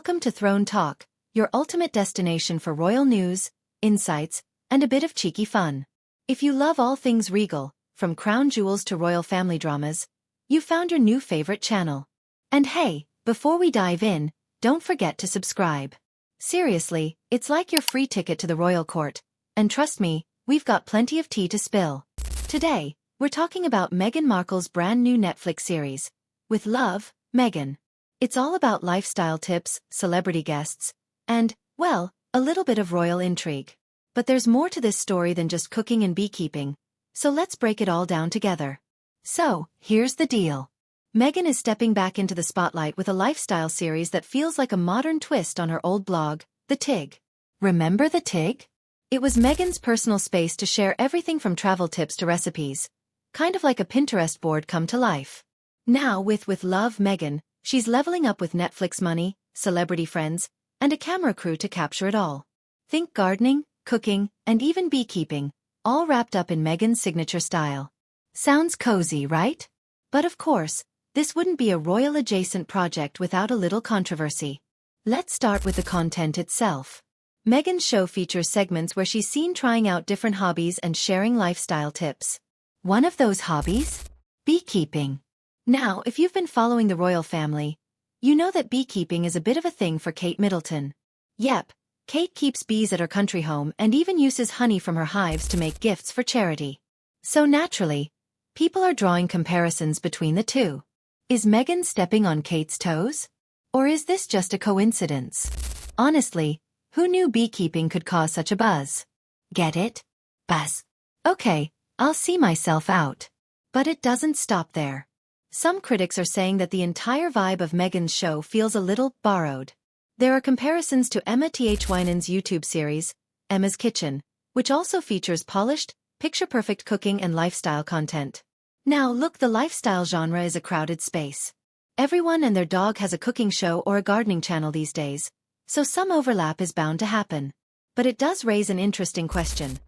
Welcome to Throne Talk, your ultimate destination for royal news, insights, and a bit of cheeky fun. If you love all things regal, from crown jewels to royal family dramas, you found your new favorite channel. And hey, before we dive in, don't forget to subscribe. Seriously, it's like your free ticket to the royal court, and trust me, we've got plenty of tea to spill. Today, we're talking about Meghan Markle's brand new Netflix series, With Love, Meghan. It's all about lifestyle tips, celebrity guests, and, well, a little bit of royal intrigue. But there's more to this story than just cooking and beekeeping, so let's break it all down together. So, here's the deal. Meghan is stepping back into the spotlight with a lifestyle series that feels like a modern twist on her old blog, The Tig. Remember The Tig? It was Meghan's personal space to share everything from travel tips to recipes, kind of like a Pinterest board come to life. Now with Love, Meghan, she's leveling up with Netflix money, celebrity friends, and a camera crew to capture it all. Think gardening, cooking, and even beekeeping, all wrapped up in Meghan's signature style. Sounds cozy, right? But of course, this wouldn't be a royal-adjacent project without a little controversy. Let's start with the content itself. Meghan's show features segments where she's seen trying out different hobbies and sharing lifestyle tips. One of those hobbies? Beekeeping. Now, if you've been following the royal family, you know that beekeeping is a bit of a thing for Kate Middleton. Yep, Kate keeps bees at her country home and even uses honey from her hives to make gifts for charity. So naturally, people are drawing comparisons between the two. Is Meghan stepping on Kate's toes? Or is this just a coincidence? Honestly, who knew beekeeping could cause such a buzz? Get it? Buzz. Okay, I'll see myself out. But it doesn't stop there. Some critics are saying that the entire vibe of Meghan's show feels a little borrowed. There are comparisons to Emma Thwinen's YouTube series, Emma's Kitchen, which also features polished, picture-perfect cooking and lifestyle content. Now look, the lifestyle genre is a crowded space. Everyone and their dog has a cooking show or a gardening channel these days, so some overlap is bound to happen. But it does raise an interesting question.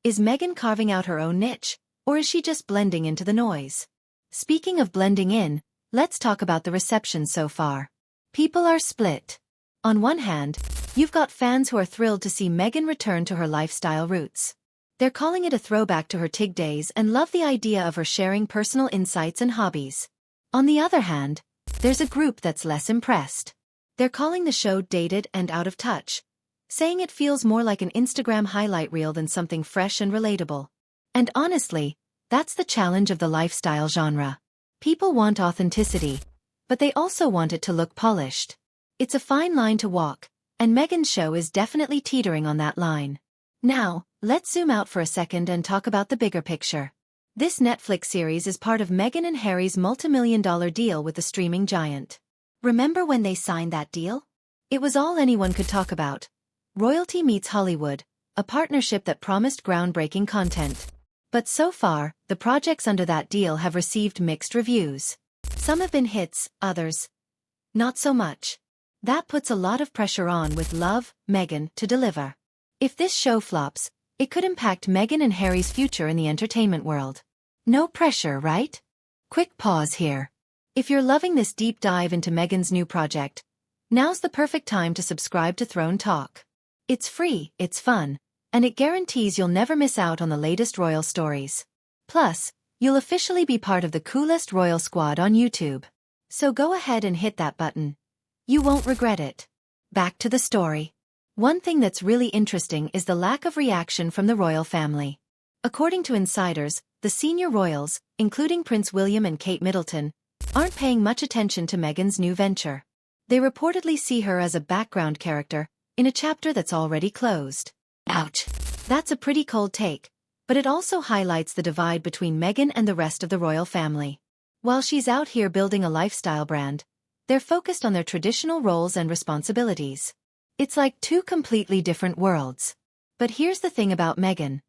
Is Meghan carving out her own niche, or is she just blending into the noise? Speaking of blending in, let's talk about the reception so far. People are split. On one hand, you've got fans who are thrilled to see Meghan return to her lifestyle roots. They're calling it a throwback to her Tig days and love the idea of her sharing personal insights and hobbies. On the other hand, there's a group that's less impressed. They're calling the show dated and out of touch, saying it feels more like an Instagram highlight reel than something fresh and relatable. And honestly, that's the challenge of the lifestyle genre. People want authenticity, but they also want it to look polished. It's a fine line to walk, and Meghan's show is definitely teetering on that line. Now, let's zoom out for a second and talk about the bigger picture. This Netflix series is part of Meghan and Harry's multi-million-dollar deal with the streaming giant. Remember when they signed that deal? It was all anyone could talk about. Royalty meets Hollywood, a partnership that promised groundbreaking content. But so far, the projects under that deal have received mixed reviews. Some have been hits, others, not so much. That puts a lot of pressure on With Love, Meghan to deliver. If this show flops, it could impact Meghan and Harry's future in the entertainment world. No pressure, right? Quick pause here. If you're loving this deep dive into Meghan's new project, now's the perfect time to subscribe to Throne Talk. It's free, it's fun, and it guarantees you'll never miss out on the latest royal stories. Plus, you'll officially be part of the coolest royal squad on YouTube. So go ahead and hit that button. You won't regret it. Back to the story. One thing that's really interesting is the lack of reaction from the royal family. According to insiders, the senior royals, including Prince William and Kate Middleton, aren't paying much attention to Meghan's new venture. They reportedly see her as a background character in a chapter that's already closed. Ouch. That's a pretty cold take, but it also highlights the divide between Meghan and the rest of the royal family. While she's out here building a lifestyle brand, they're focused on their traditional roles and responsibilities. It's like two completely different worlds. But here's the thing about Meghan.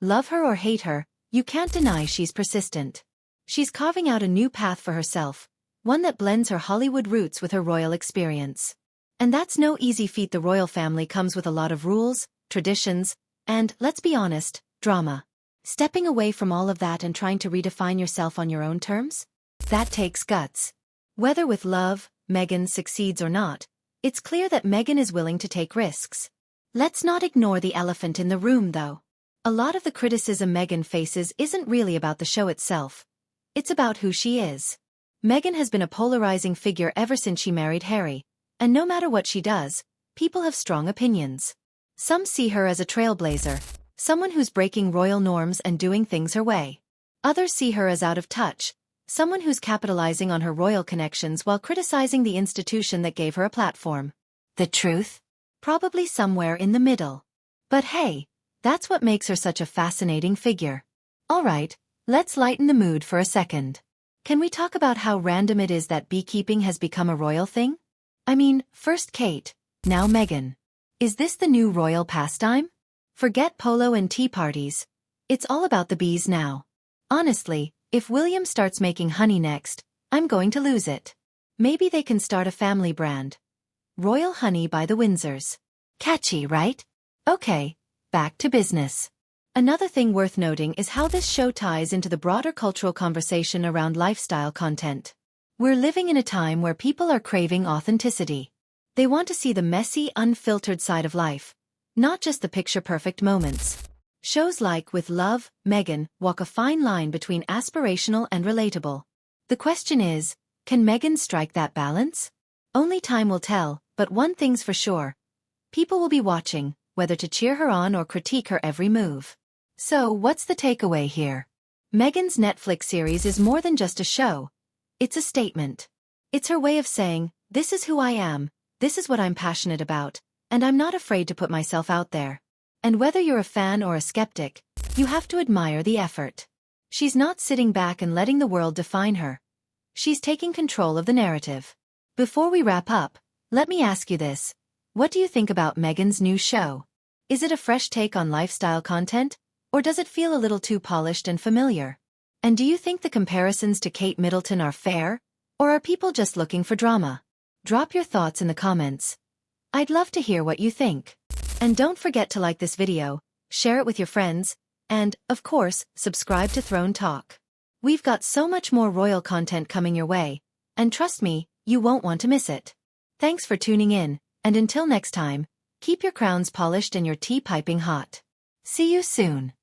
Love her or hate her, you can't deny she's persistent. She's carving out a new path for herself, one that blends her Hollywood roots with her royal experience. And that's no easy feat. The royal family comes with a lot of rules, traditions, and, let's be honest, drama. Stepping away from all of that and trying to redefine yourself on your own terms? That takes guts. Whether With Love, Meghan succeeds or not, It's clear that Meghan is willing to take risks. Let's not ignore the elephant in the room, though. A lot of the criticism Meghan faces isn't really about the show itself. It's about who she is. Meghan has been a polarizing figure ever since she married Harry, and no matter what she does, people have strong opinions. Some see her as a trailblazer, someone who's breaking royal norms and doing things her way. Others see her as out of touch, someone who's capitalizing on her royal connections while criticizing the institution that gave her a platform. The truth? Probably somewhere in the middle. But hey, that's what makes her such a fascinating figure. Alright, let's lighten the mood for a second. Can we talk about how random it is that beekeeping has become a royal thing? I mean, first Kate, now Meghan. Is this the new royal pastime? Forget polo and tea parties. It's all about the bees now. Honestly, if William starts making honey next, I'm going to lose it. Maybe they can start a family brand. Royal Honey by the Windsors. Catchy, right? Okay, back to business. Another thing worth noting is how this show ties into the broader cultural conversation around lifestyle content. We're living in a time where people are craving authenticity. They want to see the messy, unfiltered side of life, not just the picture-perfect moments. Shows like With Love, Meghan walk a fine line between aspirational and relatable. The question is, can Meghan strike that balance? Only time will tell, but one thing's for sure. People will be watching, whether to cheer her on or critique her every move. So, what's the takeaway here? Meghan's Netflix series is more than just a show. It's a statement. It's her way of saying, this is who I am, this is what I'm passionate about, and I'm not afraid to put myself out there. And whether you're a fan or a skeptic, you have to admire the effort. She's not sitting back and letting the world define her. She's taking control of the narrative. Before we wrap up, let me ask you this. What do you think about Meghan's new show? Is it a fresh take on lifestyle content, or does it feel a little too polished and familiar? And do you think the comparisons to Kate Middleton are fair, or are people just looking for drama? Drop your thoughts in the comments. I'd love to hear what you think. And don't forget to like this video, share it with your friends, and, of course, subscribe to Throne Talk. We've got so much more royal content coming your way, and trust me, you won't want to miss it. Thanks for tuning in, and until next time, keep your crowns polished and your tea piping hot. See you soon.